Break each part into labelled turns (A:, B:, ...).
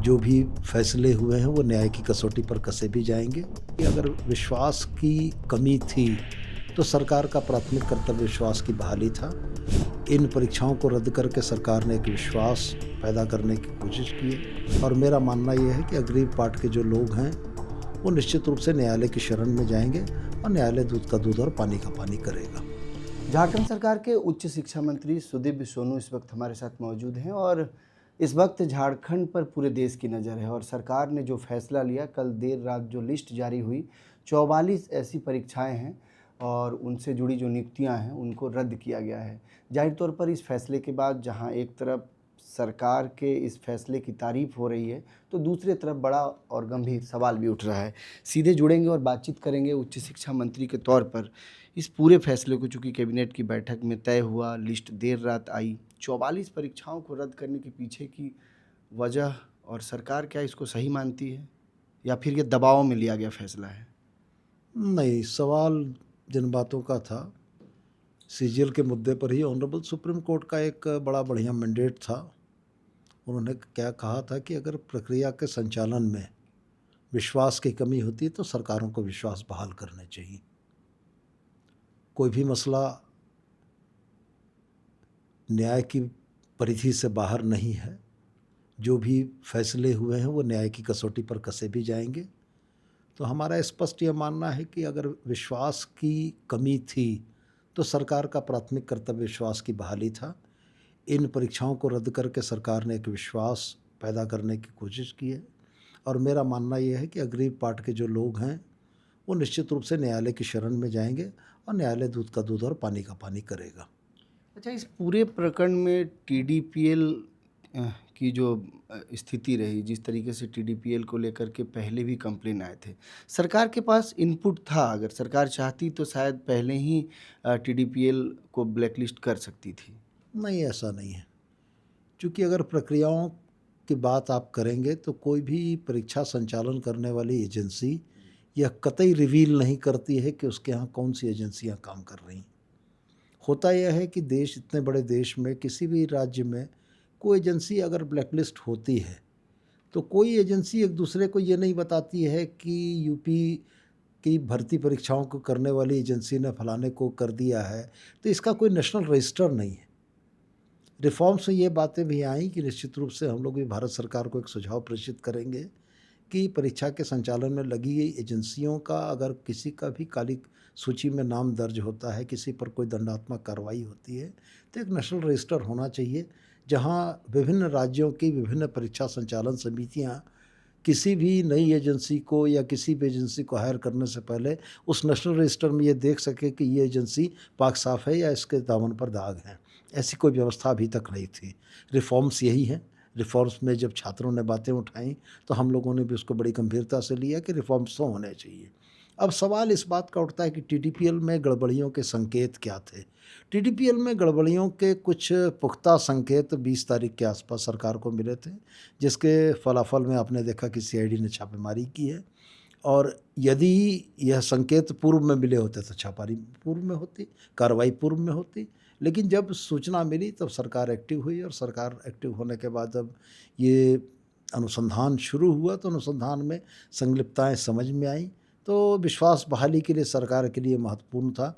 A: जो भी फैसले हुए हैं वो न्याय की कसौटी पर कसे भी जाएंगे। अगर विश्वास की कमी थी तो सरकार का प्राथमिक कर्तव्य विश्वास की बहाली था। इन परीक्षाओं को रद्द करके सरकार ने एक विश्वास पैदा करने की कोशिश की है और मेरा मानना यह है कि अग्रिम पार्ट के जो लोग हैं वो निश्चित रूप से न्यायालय की शरण में जाएंगे और न्यायालय दूध का दूध और पानी का पानी करेगा।
B: झारखंड सरकार के उच्च शिक्षा मंत्री सुदीव्य सोनू इस वक्त हमारे साथ मौजूद हैं और इस वक्त झारखंड पर पूरे देश की नज़र है और सरकार ने जो फैसला लिया, कल देर रात जो लिस्ट जारी हुई 44 ऐसी परीक्षाएं हैं और उनसे जुड़ी जो नियुक्तियां हैं उनको रद्द किया गया है। जाहिर तौर पर इस फैसले के बाद जहां एक तरफ सरकार के इस फैसले की तारीफ हो रही है तो दूसरी तरफ बड़ा और गंभीर सवाल भी उठ रहा है। सीधे जुड़ेंगे और बातचीत करेंगे उच्च शिक्षा मंत्री के तौर पर इस पूरे फैसले को, चूँकि कैबिनेट की बैठक में तय हुआ, लिस्ट देर रात आई, 44 परीक्षाओं को रद्द करने के पीछे की वजह और सरकार क्या इसको सही मानती है या फिर ये दबाव में लिया गया फैसला है?
A: नहीं, सवाल जिन बातों का था सीजीएल के मुद्दे पर ही ऑनरेबल सुप्रीम कोर्ट का एक बड़ा बढ़िया मैंडेट था। उन्होंने क्या कहा था कि अगर प्रक्रिया के संचालन में विश्वास की कमी होती है तो सरकारों को विश्वास बहाल करने चाहिए। कोई भी मसला न्याय की परिधि से बाहर नहीं है। जो भी फैसले हुए हैं वो न्याय की कसौटी पर कसे भी जाएंगे। तो हमारा स्पष्ट यह मानना है कि अगर विश्वास की कमी थी तो सरकार का प्राथमिक कर्तव्य विश्वास की बहाली था। इन परीक्षाओं को रद्द करके सरकार ने एक विश्वास पैदा करने की कोशिश की है और मेरा मानना यह है कि अग्रिम पार्ट के जो लोग हैं वो निश्चित रूप से न्यायालय की शरण में जाएंगे और न्यायालय दूध का दूध और पानी का पानी करेगा।
B: अच्छा, इस पूरे प्रकरण में टीडीपीएल की जो स्थिति रही, जिस तरीके से टीडीपीएल को लेकर के पहले भी कंप्लेन आए थे, सरकार के पास इनपुट था। अगर सरकार चाहती तो शायद पहले ही टीडीपीएल को ब्लैकलिस्ट कर सकती थी।
A: नहीं, ऐसा नहीं है। क्योंकि अगर प्रक्रियाओं की बात आप करेंगे तो कोई भी परीक्षा संचालन करने वाली एजेंसी यह कतई रिवील नहीं करती है कि उसके यहाँ कौन सी एजेंसियाँ काम कर रही हैं। होता यह है कि देश, इतने बड़े देश में किसी भी राज्य में कोई एजेंसी अगर ब्लैकलिस्ट होती है तो कोई एजेंसी एक दूसरे को ये नहीं बताती है कि यूपी की भर्ती परीक्षाओं को करने वाली एजेंसी ने फलाने को कर दिया है, तो इसका कोई नेशनल रजिस्टर नहीं है। रिफॉर्म्स में ये बातें भी आई कि निश्चित रूप से हम लोग भी भारत सरकार को एक सुझाव प्रेषित करेंगे कि परीक्षा के संचालन में लगी गई एजेंसियों का अगर किसी का भी काली सूची में नाम दर्ज होता है, किसी पर कोई दंडात्मक कार्रवाई होती है, तो एक नेशनल रजिस्टर होना चाहिए जहां विभिन्न राज्यों की विभिन्न परीक्षा संचालन समितियां किसी भी नई एजेंसी को या किसी भी एजेंसी को हायर करने से पहले उस नेशनल रजिस्टर में ये देख सके कि ये एजेंसी पाक साफ़ है या इसके दामन पर दाग हैं। ऐसी कोई व्यवस्था अभी तक नहीं थी। रिफॉर्म्स यही हैं। रिफॉर्म्स में जब छात्रों ने बातें उठाई तो हम लोगों ने भी उसको बड़ी गंभीरता से लिया कि रिफॉर्म्स तो होने चाहिए। अब सवाल इस बात का उठता है कि टीडीपीएल में गड़बड़ियों के संकेत क्या थे। टीडीपीएल में गड़बड़ियों के कुछ पुख्ता संकेत 20 तारीख के आसपास सरकार को मिले थे, जिसके फलाफल में आपने देखा कि सीआईडी ने छापेमारी की है और यदि यह संकेत पूर्व में मिले होते तो छापेमारी पूर्व में होती, कार्रवाई पूर्व में होती। लेकिन जब सूचना मिली तब सरकार एक्टिव हुई और सरकार एक्टिव होने के बाद जब ये अनुसंधान शुरू हुआ तो अनुसंधान में संलिप्तताएं समझ में आई। तो विश्वास बहाली के लिए सरकार के लिए महत्वपूर्ण था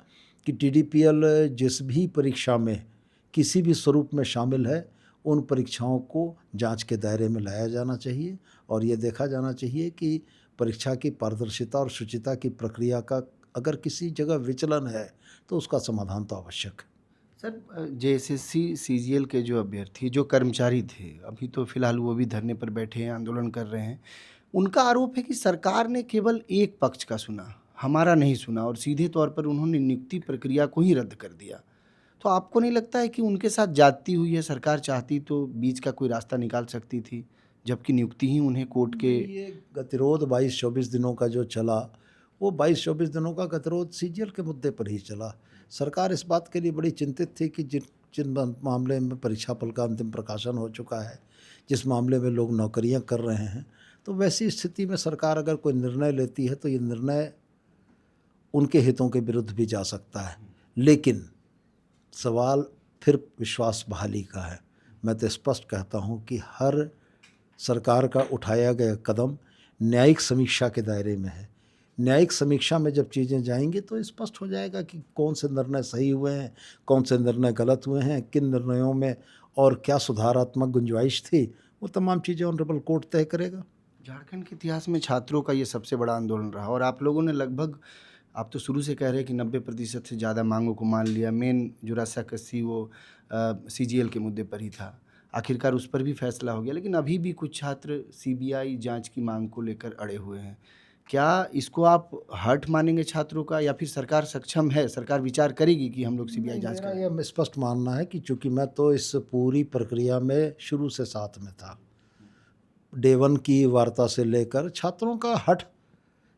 A: कि टीडीपीएल जिस भी परीक्षा में किसी भी स्वरूप में शामिल है उन परीक्षाओं को जांच के दायरे में लाया जाना चाहिए और ये देखा जाना चाहिए कि परीक्षा की पारदर्शिता और शुचिता की प्रक्रिया का अगर किसी जगह विचलन है तो उसका समाधान तो आवश्यक है।
B: सर, जेएसएससी सीजीएल के जो अभ्यर्थी, जो कर्मचारी थे, अभी तो फिलहाल वो भी धरने पर बैठे हैं, आंदोलन कर रहे हैं। उनका आरोप है कि सरकार ने केवल एक पक्ष का सुना, हमारा नहीं सुना और सीधे तौर पर उन्होंने नियुक्ति प्रक्रिया को ही रद्द कर दिया। तो आपको नहीं लगता है कि उनके साथ जाती हुई है? सरकार चाहती तो बीच का कोई रास्ता निकाल सकती थी, जबकि नियुक्ति ही उन्हें कोर्ट के
A: ये गतिरोध 22-24 दिनों का जो चला वो 22-24 दिनों का गतिरोध सीजीएल के मुद्दे पर ही चला। सरकार इस बात के लिए बड़ी चिंतित थी कि जिन जिन मामले में परीक्षा फल का अंतिम प्रकाशन हो चुका है, जिस मामले में लोग नौकरियां कर रहे हैं, तो वैसी स्थिति में सरकार अगर कोई निर्णय लेती है तो ये निर्णय उनके हितों के विरुद्ध भी जा सकता है। लेकिन सवाल फिर विश्वास बहाली का है। मैं तो स्पष्ट कहता हूँ कि हर सरकार का उठाया गया कदम न्यायिक समीक्षा के दायरे में है। न्यायिक समीक्षा में जब चीज़ें जाएंगी तो स्पष्ट हो जाएगा कि कौन से निर्णय सही हुए हैं, कौन से निर्णय गलत हुए हैं, किन निर्णयों में और क्या सुधारात्मक गुंजाइश थी, वो तमाम चीज़ें ऑनरेबल कोर्ट तय करेगा।
B: झारखंड के इतिहास में छात्रों का ये सबसे बड़ा आंदोलन रहा और आप लोगों ने लगभग, आप तो शुरू से कह रहे हैं कि 90% से ज़्यादा मांगों को मान लिया। मेन जो रस्साकसी वो सीजीएल के मुद्दे पर ही था। आखिरकार उस पर भी फैसला हो गया, लेकिन अभी भी कुछ छात्र सीबीआई जांच की मांग को लेकर अड़े हुए हैं। क्या इसको आप हर्ट मानेंगे छात्रों का, या फिर सरकार सक्षम है, सरकार विचार करेगी कि हम लोग सीबीआई जांच
A: मेरा
B: करें?
A: यह स्पष्ट मानना है कि चूंकि मैं तो इस पूरी प्रक्रिया में शुरू से साथ में था, डे वन की वार्ता से लेकर, छात्रों का हठ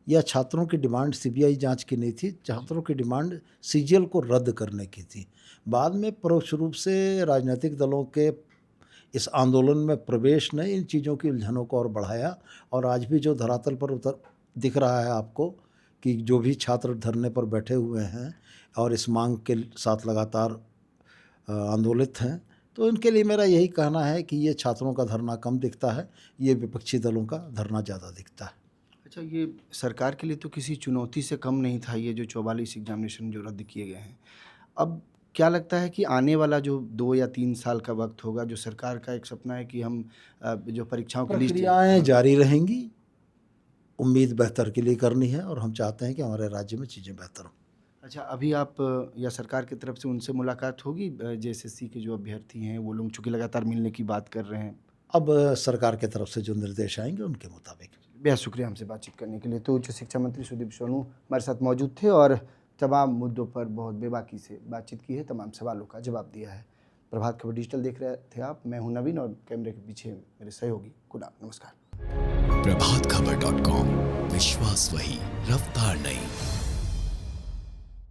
A: या छात्रों की डिमांड सीबीआई जांच की नहीं थी, छात्रों की डिमांड सीजीएल को रद्द करने की थी। बाद में परोक्ष रूप से राजनीतिक दलों के इस आंदोलन में प्रवेश ने इन चीज़ों की उलझनों को और बढ़ाया, और आज भी जो धरातल पर उतर दिख रहा है आपको कि जो भी छात्र धरने पर बैठे हुए हैं और इस मांग के साथ लगातार आंदोलित हैं, तो इनके लिए मेरा यही कहना है कि ये छात्रों का धरना कम दिखता है, ये विपक्षी दलों का धरना ज़्यादा दिखता है।
B: अच्छा, ये सरकार के लिए तो किसी चुनौती से कम नहीं था, ये जो 44 एग्जामिनेशन जो रद्द किए गए हैं। अब क्या लगता है कि आने वाला जो 2 या 3 साल का वक्त होगा, जो सरकार का एक सपना है कि हम जो परीक्षाओं की लिस्ट
A: प्रक्रियाएं जारी रहेंगी, उम्मीद बेहतर के लिए करनी है और हम चाहते हैं कि हमारे राज्य में चीज़ें बेहतर हों।
B: अच्छा, अभी आप या सरकार की तरफ से उनसे मुलाकात होगी, जेएसएससी के जो अभ्यर्थी हैं वो लोग चूँकि लगातार मिलने की बात कर रहे हैं?
A: अब सरकार की तरफ से जो निर्देश आएंगे उनके मुताबिक।
B: बेहद शुक्रिया हमसे बातचीत करने के लिए। तो उच्च शिक्षा मंत्री सुदीप सोनू हमारे साथ मौजूद थे और तमाम मुद्दों पर बहुत बेबाकी से बातचीत की है, तमाम सवालों का जवाब दिया है। प्रभात खबर डिजिटल देख रहे थे आप, मैं हूं नवीन और कैमरे के पीछे मेरे सहयोगी कुणाल। नमस्कार।
C: प्रभातखबर.com, विश्वास वही, रफ्तार नहीं।